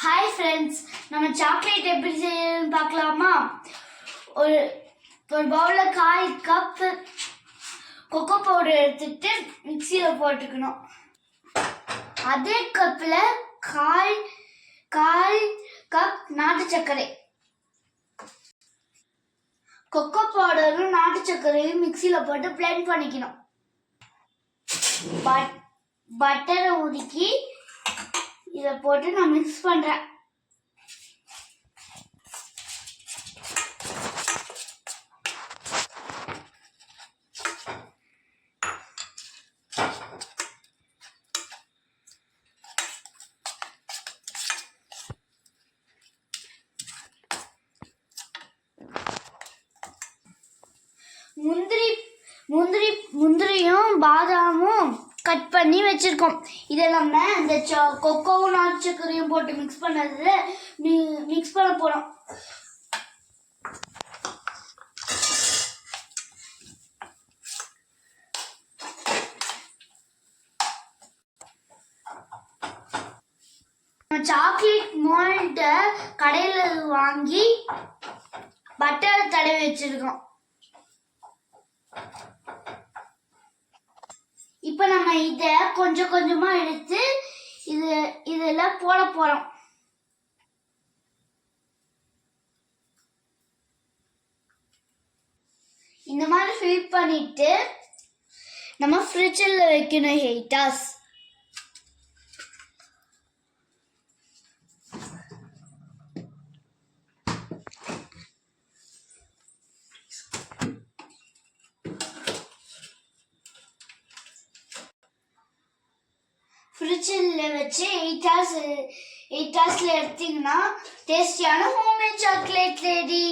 Hi friends, நம்ம chocolate எப்படி செய்யணும்னு பார்க்கலாமா? ஒரு ஒரு பவுலில் 1/4 கப் கொக்கோ பவுடர் எடுத்துட்டு மிக்சியில் போட்டுக்கணும். அதே கப்பில் 1/4 கப் நாட்டு சர்க்கரை, கொக்கோ பவுடரும் நாட்டு சர்க்கரையும் மிக்சியில் போட்டு பிளெண்ட் பண்ணிக்கணும். பட்டரை உருக்கி இதை போட்டு நான் மிக்ஸ் பண்றேன். முந்திரியும் பாதாமும் கட் பண்ணி வச்சிருக்கோம். இதை நம்ம இந்த கொக்கோவும் நாட்டு சர்க்கரையும் போட்டு மிக்ஸ் பண்ணதுல மிக்ஸ் பண்ண போறோம். சாக்லேட் மோல்ட கடையில வாங்கி பட்டர் தடவி வச்சிருக்கோம். இப்ப நம்ம இத கொஞ்சம் கொஞ்சமா எடுத்து இதுல போட போறோம். இந்த மாதிரி ஃபில் பண்ணிட்டு நம்ம ஃப்ரிட்ஜில் வைக்கணும் 8 hours. ஃப்ரிட்ஜில் வச்சு 8 hours எடுத்தீங்கன்னா டேஸ்டியான ஹோம்மேட் சாக்லேட் ரெடி.